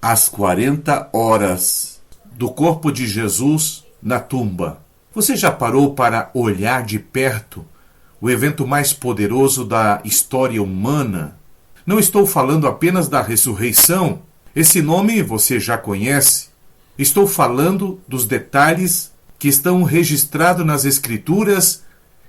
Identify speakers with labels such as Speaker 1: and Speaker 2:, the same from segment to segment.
Speaker 1: As 40 horas do corpo de Jesus na tumba. Você já parou para olhar de perto o evento mais poderoso da história humana? Não estou falando apenas da ressurreição. Esse nome você já conhece. Estou falando dos detalhes que estão registrados nas Escrituras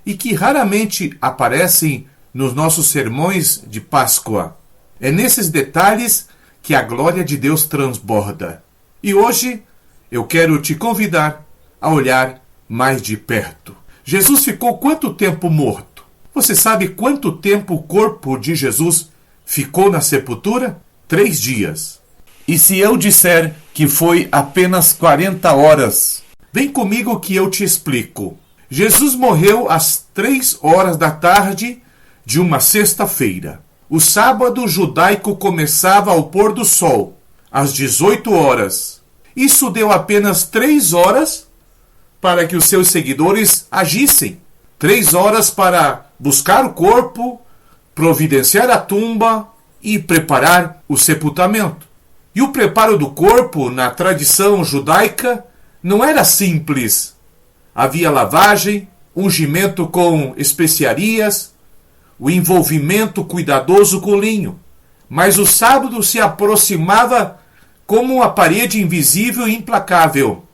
Speaker 1: e que raramente aparecem nos nossos sermões de Páscoa. É nesses detalhes que a glória de Deus transborda. E hoje eu quero te convidar a olhar mais de perto. Jesus ficou quanto tempo morto? Você sabe quanto tempo o corpo de Jesus ficou na sepultura? 3 dias. E se eu disser que foi apenas 40 horas? Vem comigo que eu te explico. Jesus morreu às 3 horas da tarde de uma sexta-feira. O sábado judaico começava ao pôr do sol, às 18 horas. Isso deu apenas 3 horas para que os seus seguidores agissem. 3 horas para buscar o corpo, providenciar a tumba e preparar o sepultamento. E o preparo do corpo, na tradição judaica, não era simples. Havia lavagem, ungimento com especiarias, o envolvimento cuidadoso com linho. Mas o sábado se aproximava como uma parede invisível e implacável.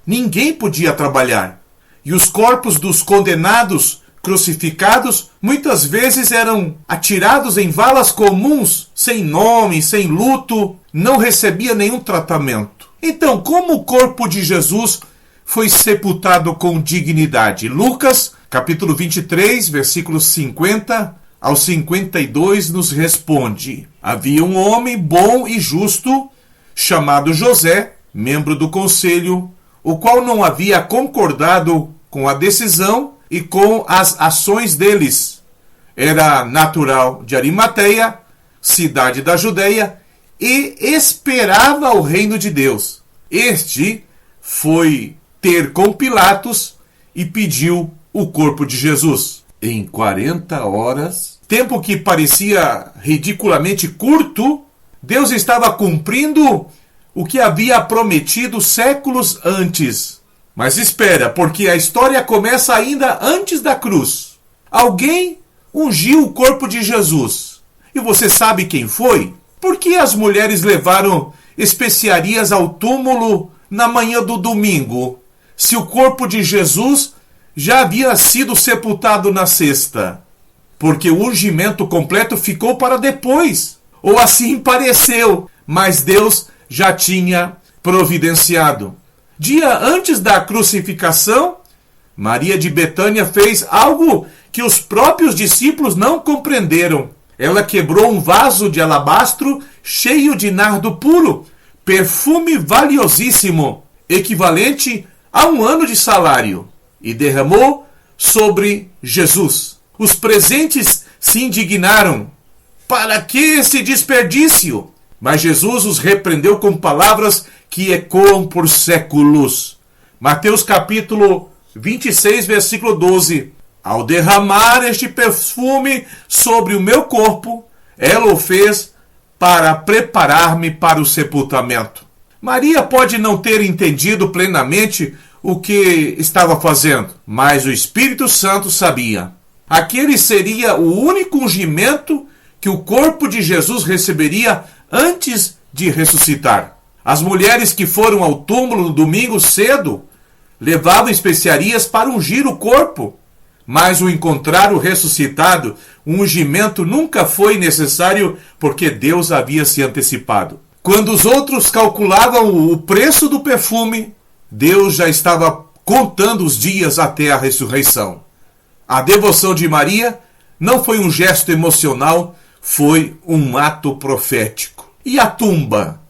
Speaker 1: Ninguém podia trabalhar. E os corpos dos condenados crucificados muitas vezes eram atirados em valas comuns, sem nome, sem luto, não recebia nenhum tratamento. Então, como o corpo de Jesus foi sepultado com dignidade? Lucas, capítulo 23, versículos 50 ao 52, nos responde: havia um homem bom e justo, chamado José, membro do conselho, o qual não havia concordado com a decisão e com as ações deles. Era natural de Arimateia, cidade da Judeia, e esperava o reino de Deus. Este foi ter com Pilatos e pediu o corpo de Jesus. Em 40 horas, tempo que parecia ridiculamente curto, Deus estava cumprindo o que havia prometido séculos antes. Mas espera, porque a história começa ainda antes da cruz. Alguém ungiu o corpo de Jesus. E você sabe quem foi? Por que as mulheres levaram especiarias ao túmulo na manhã do domingo, se o corpo de Jesus já havia sido sepultado na sexta? Porque o ungimento completo ficou para depois. Ou assim pareceu, mas Deus já tinha providenciado. Dia antes da crucificação, Maria de Betânia fez algo que os próprios discípulos não compreenderam. Ela quebrou um vaso de alabastro cheio de nardo puro, perfume valiosíssimo, equivalente a 1 ano de salário, e derramou sobre Jesus. Os presentes se indignaram. Para que esse desperdício? Mas Jesus os repreendeu com palavras que ecoam por séculos. Mateus capítulo 26, versículo 12. Ao derramar este perfume sobre o meu corpo, ela o fez para preparar-me para o sepultamento. Maria pode não ter entendido plenamente o que estava fazendo, mas o Espírito Santo sabia. Aquele seria o único ungimento que o corpo de Jesus receberia antes de ressuscitar. As mulheres que foram ao túmulo no domingo cedo levavam especiarias para ungir o corpo, mas o encontrar o ressuscitado, o ungimento nunca foi necessário porque Deus havia se antecipado. Quando os outros calculavam o preço do perfume, Deus já estava contando os dias até a ressurreição. A devoção de Maria não foi um gesto emocional, foi um ato profético. E a tumba?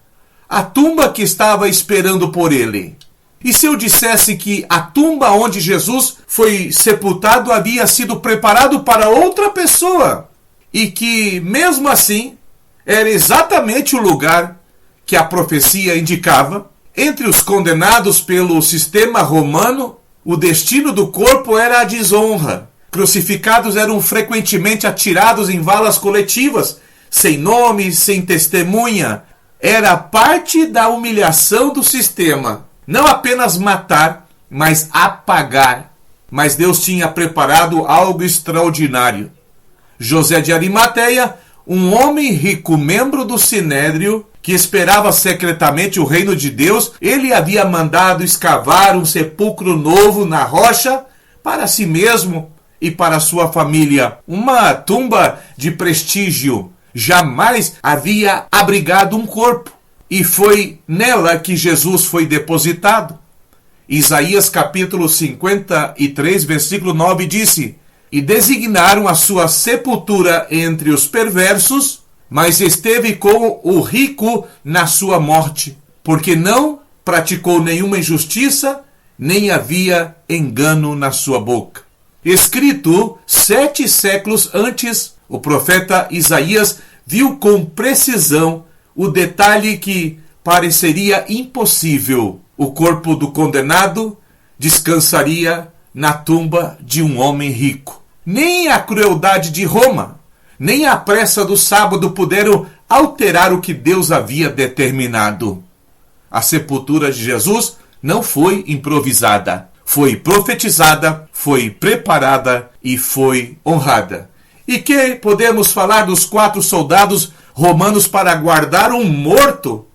Speaker 1: A tumba que estava esperando por ele. E se eu dissesse que a tumba onde Jesus foi sepultado havia sido preparado para outra pessoa? E que, mesmo assim, era exatamente o lugar que a profecia indicava? Entre os condenados pelo sistema romano, o destino do corpo era a desonra. Crucificados eram frequentemente atirados em valas coletivas, sem nome, sem testemunha. era parte da humilhação do sistema. Não apenas matar, mas apagar. Mas Deus tinha preparado algo extraordinário. José de Arimateia, um homem rico, membro do Sinédrio, que esperava secretamente o reino de Deus, ele havia mandado escavar um sepulcro novo na rocha para si mesmo e para sua família. Uma tumba de prestígio. Jamais havia abrigado um corpo. E foi nela que Jesus foi depositado. Isaías capítulo 53, versículo 9 disse: E designaram a sua sepultura entre os perversos, mas esteve com o rico na sua morte, porque não praticou nenhuma injustiça, nem havia engano na sua boca. Escrito 7 séculos antes, o profeta Isaías viu com precisão o detalhe que pareceria impossível. O corpo do condenado descansaria na tumba de um homem rico. Nem a crueldade de Roma, nem a pressa do sábado puderam alterar o que Deus havia determinado. A sepultura de Jesus não foi improvisada. Foi profetizada, foi preparada e foi honrada. E que podemos falar dos 4 soldados romanos para guardar um morto?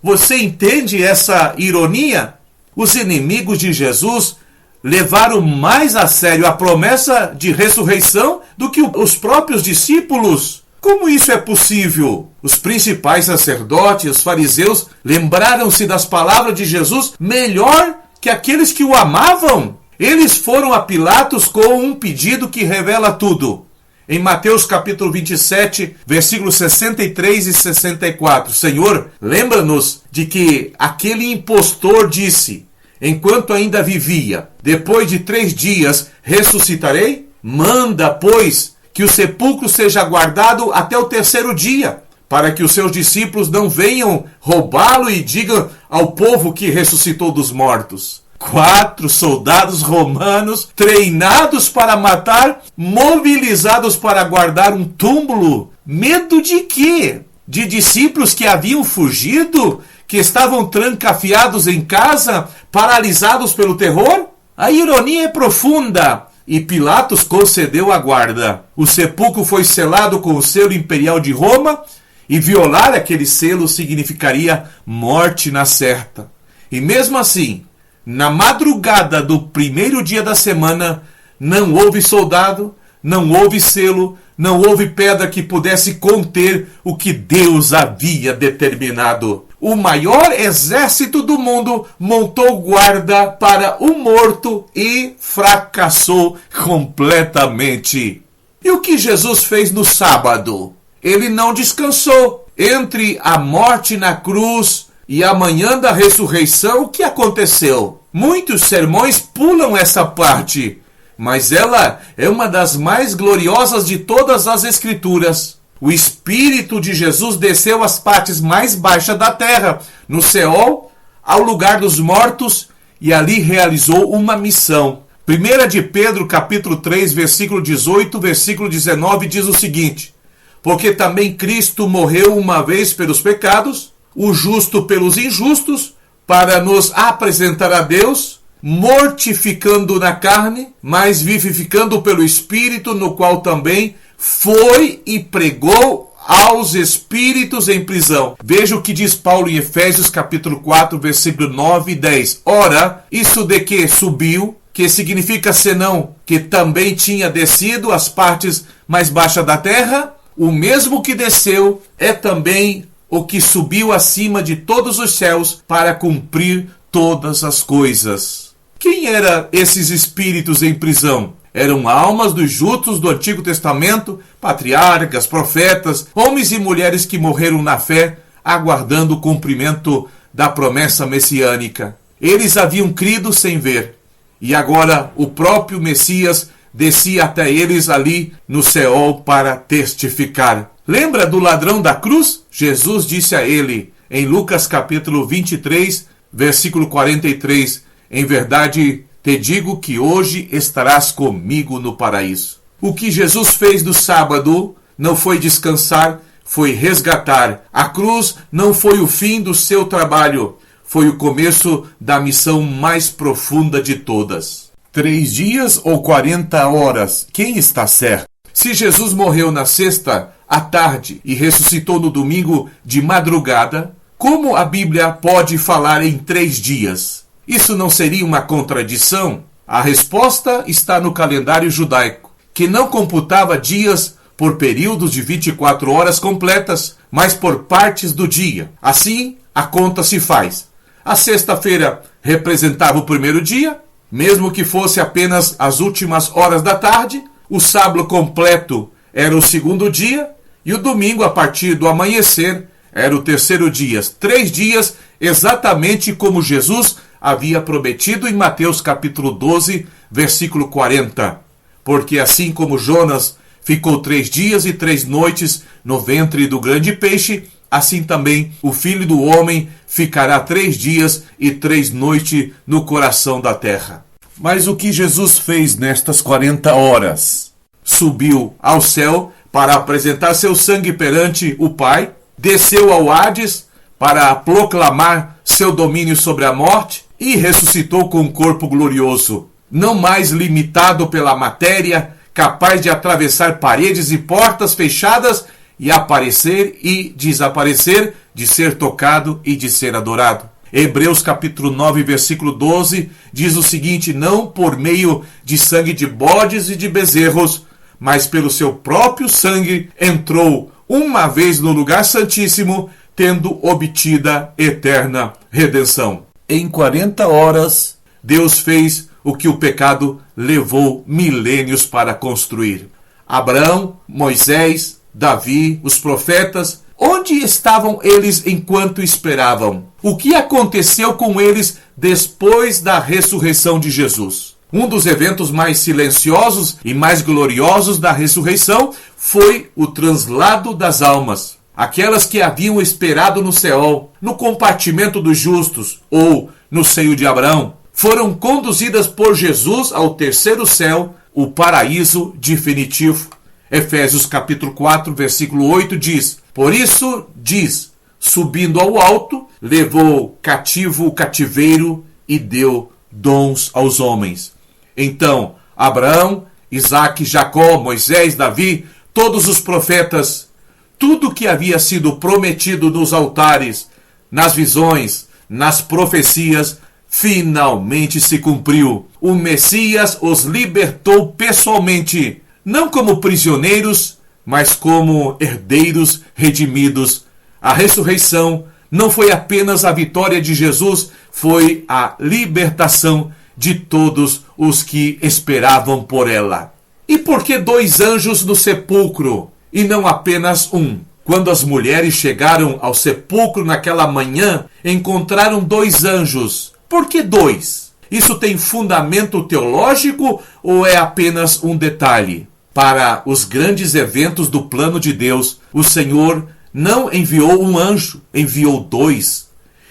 Speaker 1: Você entende essa ironia? Os inimigos de Jesus levaram mais a sério a promessa de ressurreição do que os próprios discípulos. Como isso é possível? Os principais sacerdotes, os fariseus, lembraram-se das palavras de Jesus melhor que aqueles que o amavam. Eles foram a Pilatos com um pedido que revela tudo. Em Mateus capítulo 27, versículos 63 e 64, Senhor, lembra-nos de que aquele impostor disse, enquanto ainda vivia, depois de 3 dias ressuscitarei? Manda, pois, que o sepulcro seja guardado até o 3º dia, para que os seus discípulos não venham roubá-lo e digam ao povo que ressuscitou dos mortos. 4 soldados romanos treinados para matar, mobilizados para guardar um túmulo. Medo de quê? De discípulos que haviam fugido? Que estavam trancafiados em casa, paralisados pelo terror? A ironia é profunda. E Pilatos concedeu a guarda. O sepulcro foi selado com o selo imperial de Roma, e violar aquele selo significaria morte na certa. E mesmo assim, na madrugada do 1º dia da semana, não houve soldado, não houve selo, não houve pedra que pudesse conter o que Deus havia determinado. O maior exército do mundo montou guarda para o morto e fracassou completamente. E o que Jesus fez no sábado? Ele não descansou. Entre a morte na cruz e a manhã da ressurreição, o que aconteceu? Muitos sermões pulam essa parte, mas ela é uma das mais gloriosas de todas as Escrituras. O Espírito de Jesus desceu às partes mais baixas da terra, no Seol, ao lugar dos mortos, e ali realizou uma missão. 1 de Pedro, capítulo 3, versículo 18, versículo 19, diz o seguinte: Porque também Cristo morreu uma vez pelos pecados, o justo pelos injustos, para nos apresentar a Deus, mortificando na carne, mas vivificando pelo Espírito, no qual também foi e pregou aos espíritos em prisão. Veja o que diz Paulo em Efésios capítulo 4, versículo 9 e 10. Ora, isso de que subiu, que significa senão que também tinha descido às partes mais baixas da terra, o mesmo que desceu é também o que subiu acima de todos os céus para cumprir todas as coisas. Quem eram esses espíritos em prisão? Eram almas dos justos do Antigo Testamento, patriarcas, profetas, homens e mulheres que morreram na fé, aguardando o cumprimento da promessa messiânica. Eles haviam crido sem ver, e agora o próprio Messias descia até eles ali no Seol para testificar. Lembra do ladrão da cruz? Jesus disse a ele, em Lucas capítulo 23, versículo 43, em verdade te digo que hoje estarás comigo no paraíso. O que Jesus fez no sábado não foi descansar, foi resgatar. A cruz não foi o fim do seu trabalho, foi o começo da missão mais profunda de todas. 3 dias ou 40 horas? Quem está certo? Se Jesus morreu na sexta à tarde e ressuscitou no domingo de madrugada, como a Bíblia pode falar em 3 dias? Isso não seria uma contradição? A resposta está no calendário judaico, que não computava dias por períodos de 24 horas completas, mas por partes do dia. Assim, a conta se faz. A sexta-feira representava o primeiro dia, mesmo que fosse apenas as últimas horas da tarde. O sábado completo era o segundo dia, e o domingo, a partir do amanhecer, era o terceiro dia. 3 dias, exatamente como Jesus havia prometido em Mateus capítulo 12, versículo 40. Porque assim como Jonas ficou 3 dias e 3 noites no ventre do grande peixe, assim também o Filho do Homem ficará 3 dias e 3 noites no coração da terra. Mas o que Jesus fez nestas 40 horas? Subiu ao céu para apresentar seu sangue perante o Pai, desceu ao Hades para proclamar seu domínio sobre a morte e ressuscitou com um corpo glorioso, não mais limitado pela matéria, capaz de atravessar paredes e portas fechadas e aparecer e desaparecer, de ser tocado e de ser adorado. Hebreus capítulo 9, versículo 12 diz o seguinte: não por meio de sangue de bodes e de bezerros, mas pelo seu próprio sangue entrou uma vez no lugar santíssimo, tendo obtida eterna redenção. Em 40 horas, Deus fez o que o pecado levou milênios para construir. Abraão, Moisés, Davi, os profetas, onde estavam eles enquanto esperavam? O que aconteceu com eles depois da ressurreição de Jesus? Um dos eventos mais silenciosos e mais gloriosos da ressurreição foi o translado das almas. Aquelas que haviam esperado no Seol, no compartimento dos justos ou no seio de Abraão, foram conduzidas por Jesus ao terceiro céu, o paraíso definitivo. Efésios capítulo 4, versículo 8 diz: por isso diz, subindo ao alto, levou cativo o cativeiro e deu dons aos homens. Então, Abraão, Isaque, Jacó, Moisés, Davi, todos os profetas, tudo que havia sido prometido nos altares, nas visões, nas profecias, finalmente se cumpriu. O Messias os libertou pessoalmente, não como prisioneiros, mas como herdeiros redimidos. A ressurreição não foi apenas a vitória de Jesus, foi a libertação de todos os que esperavam por ela. E por que 2 anjos no sepulcro e não apenas um? Quando as mulheres chegaram ao sepulcro naquela manhã, encontraram 2 anjos. Por que 2? Isso tem fundamento teológico ou é apenas um detalhe? Para os grandes eventos do plano de Deus, o Senhor não enviou um anjo, enviou 2.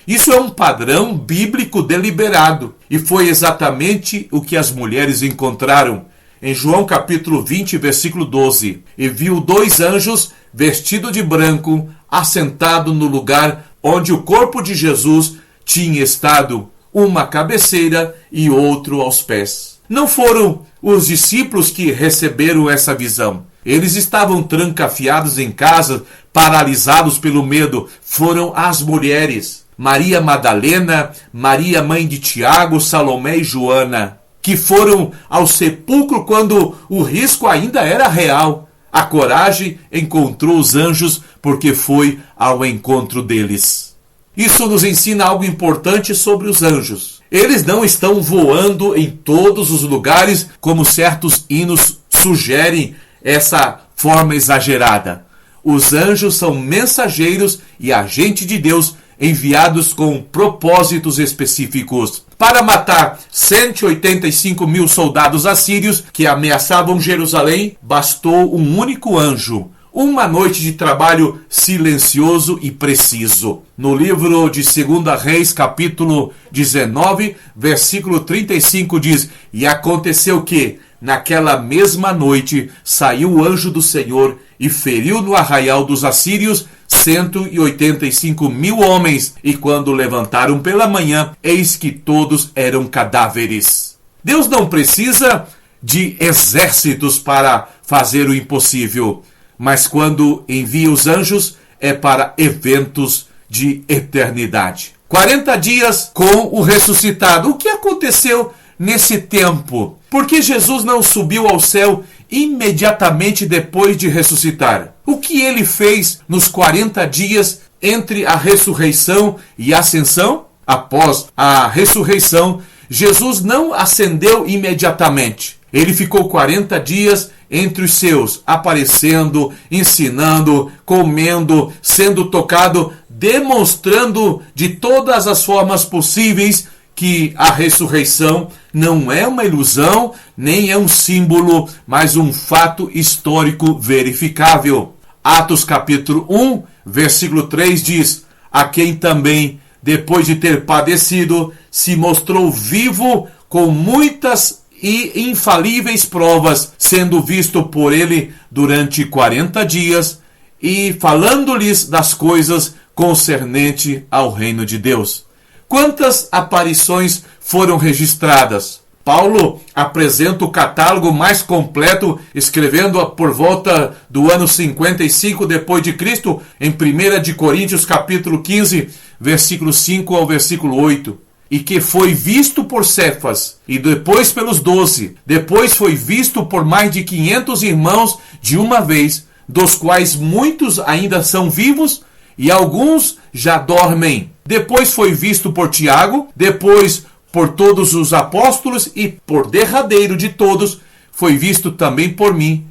Speaker 1: Isso é um padrão bíblico deliberado, e foi exatamente o que as mulheres encontraram. Em João capítulo 20, versículo 12, e viu 2 anjos vestidos de branco, assentado no lugar onde o corpo de Jesus tinha estado, uma à cabeceira e outro aos pés. Não foram os discípulos que receberam essa visão. Eles estavam trancafiados em casa, paralisados pelo medo. Foram as mulheres, Maria Madalena, Maria mãe de Tiago, Salomé e Joana, que foram ao sepulcro quando o risco ainda era real. A coragem encontrou os anjos porque foi ao encontro deles. Isso nos ensina algo importante sobre os anjos. Eles não estão voando em todos os lugares como certos hinos sugerem essa forma exagerada. Os anjos são mensageiros e agentes de Deus enviados com propósitos específicos. Para matar 185 mil soldados assírios que ameaçavam Jerusalém, bastou um único anjo, uma noite de trabalho silencioso e preciso. No livro de 2 Reis, capítulo 19, versículo 35 diz: E aconteceu que, naquela mesma noite, saiu o anjo do Senhor e feriu no arraial dos assírios 185.000 homens, e quando levantaram pela manhã, eis que todos eram cadáveres. Deus não precisa de exércitos para fazer o impossível, mas quando envia os anjos é para eventos de eternidade. 40 dias com o ressuscitado. O que aconteceu nesse tempo? Por que Jesus não subiu ao céu imediatamente depois de ressuscitar? O que ele fez nos 40 dias entre a ressurreição e a ascensão? Após a ressurreição, Jesus não ascendeu imediatamente. Ele ficou 40 dias entre os seus, aparecendo, ensinando, comendo, sendo tocado, demonstrando de todas as formas possíveis que a ressurreição não é uma ilusão, nem é um símbolo, mas um fato histórico verificável. Atos capítulo 1, versículo 3 diz: A quem também, depois de ter padecido, se mostrou vivo com muitas e infalíveis provas, sendo visto por ele durante 40 dias e falando-lhes das coisas concernente ao reino de Deus. Quantas aparições foram registradas? Paulo apresenta o catálogo mais completo, escrevendo por volta do ano 55 depois de Cristo, em 1 de Coríntios capítulo 15, versículo 5 ao versículo 8. E que foi visto por Cefas, e depois pelos 12. Depois foi visto por mais de 500 irmãos de uma vez, dos quais muitos ainda são vivos e alguns já dormem. Depois foi visto por Tiago, depois por todos os apóstolos, e por derradeiro de todos foi visto também por mim,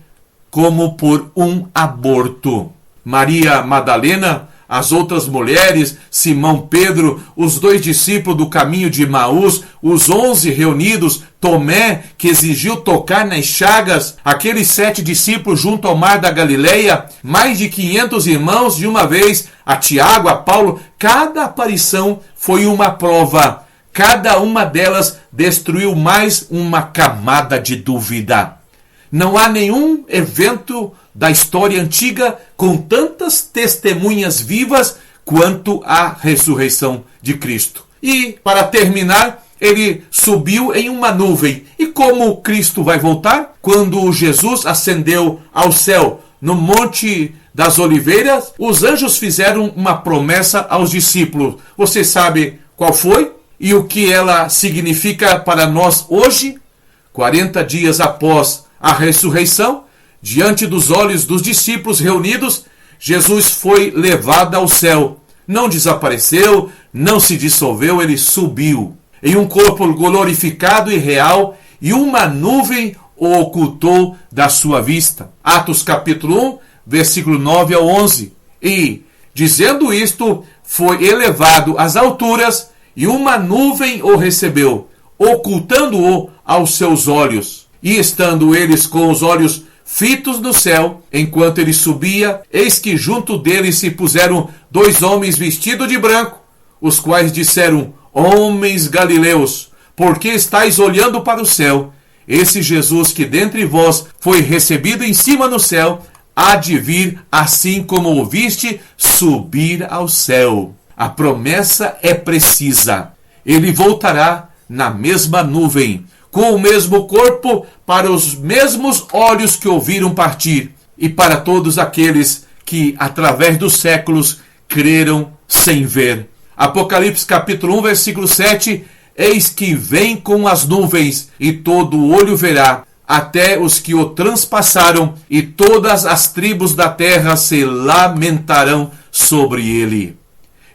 Speaker 1: como por um aborto. Maria Madalena, as outras mulheres, Simão Pedro, os 2 discípulos do caminho de Emaús, os 11 reunidos, Tomé, que exigiu tocar nas chagas, aqueles 7 discípulos junto ao mar da Galileia, mais de 500 irmãos de uma vez, a Tiago, a Paulo. Cada aparição foi uma prova. Cada uma delas destruiu mais uma camada de dúvida. Não há nenhum evento da história antiga com tantas testemunhas vivas quanto a ressurreição de Cristo. E, para terminar, ele subiu em uma nuvem. E como Cristo vai voltar? Quando Jesus ascendeu ao céu no Monte das Oliveiras, os anjos fizeram uma promessa aos discípulos. Você sabe qual foi? E o que ela significa para nós hoje? 40 dias após a ressurreição, diante dos olhos dos discípulos reunidos, Jesus foi levado ao céu. Não desapareceu, não se dissolveu, ele subiu em um corpo glorificado e real, e uma nuvem o ocultou da sua vista. Atos capítulo 1, versículo 9 ao 11. E, dizendo isto, foi elevado às alturas, e uma nuvem o recebeu, ocultando-o aos seus olhos. E estando eles com os olhos fitos no céu, enquanto ele subia, eis que junto dele se puseram 2 homens vestidos de branco, os quais disseram: Homens galileus, por que estáis olhando para o céu? Esse Jesus que dentre vós foi recebido em cima no céu, há de vir assim como o viste subir ao céu. A promessa é precisa. Ele voltará na mesma nuvem, com o mesmo corpo, para os mesmos olhos que o viram partir, e para todos aqueles que, através dos séculos, creram sem ver. Apocalipse capítulo 1, versículo 7, eis que vem com as nuvens, e todo o olho verá, até os que o transpassaram, e todas as tribos da terra se lamentarão sobre ele.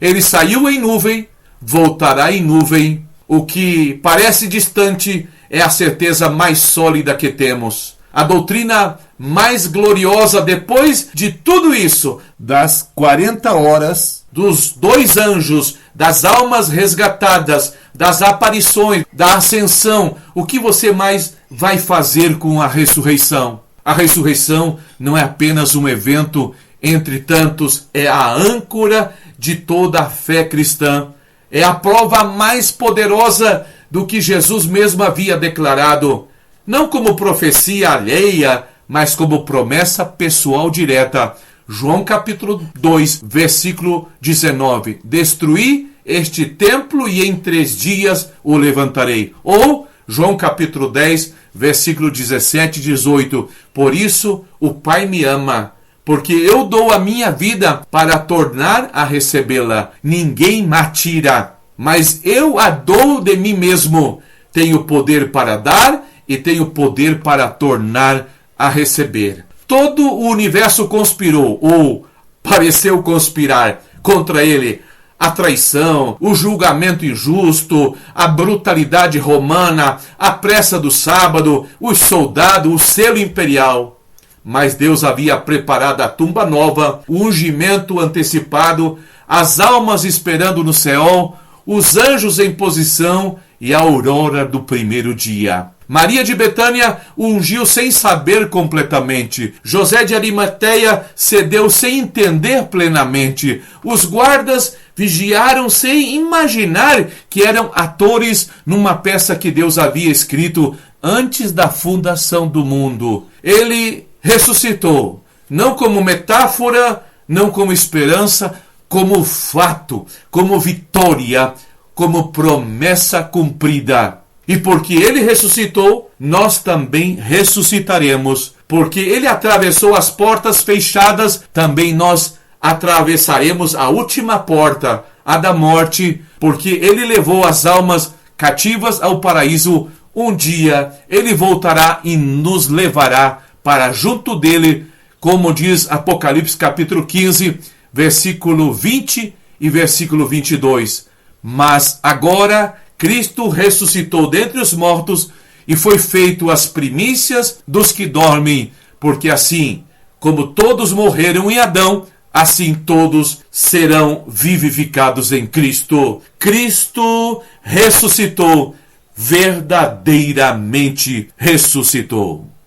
Speaker 1: Ele saiu em nuvem, voltará em nuvem. O que parece distante é a certeza mais sólida que temos. A doutrina mais gloriosa depois de tudo isso, das 40 horas, dos 2 anjos, das almas resgatadas, das aparições, da ascensão. O que você mais vai fazer com a ressurreição? A ressurreição não é apenas um evento entre tantos, é a âncora de toda a fé cristã. É a prova mais poderosa do que Jesus mesmo havia declarado, não como profecia alheia, mas como promessa pessoal direta. João capítulo 2, versículo 19. Destruí este templo e em 3 dias o levantarei. Ou João capítulo 10, versículo 17 e 18. Por isso o Pai me ama, porque eu dou a minha vida para tornar a recebê-la. Ninguém me tira, mas eu a dou de mim mesmo. Tenho poder para dar e tenho poder para tornar a receber. Todo o universo conspirou, ou pareceu conspirar, contra ele. A traição, o julgamento injusto, a brutalidade romana, a pressa do sábado, os soldados, o selo imperial. Mas Deus havia preparado a tumba nova, o ungimento antecipado, as almas esperando no céu, os anjos em posição e a aurora do primeiro dia. Maria de Betânia ungiu sem saber completamente. José de Arimateia cedeu sem entender plenamente. Os guardas vigiaram sem imaginar que eram atores numa peça que Deus havia escrito antes da fundação do mundo. Ele ressuscitou, não como metáfora, não como esperança, como fato, como vitória, como promessa cumprida. E porque ele ressuscitou, nós também ressuscitaremos. Porque ele atravessou as portas fechadas, também nós atravessaremos a última porta, a da morte, porque ele levou as almas cativas ao paraíso. Um dia ele voltará e nos levará para junto dele, como diz Apocalipse capítulo 15, versículo 20 e versículo 22. Mas agora Cristo ressuscitou dentre os mortos e foi feito as primícias dos que dormem, porque assim como todos morreram em Adão, assim todos serão vivificados em Cristo. Cristo ressuscitou, verdadeiramente ressuscitou.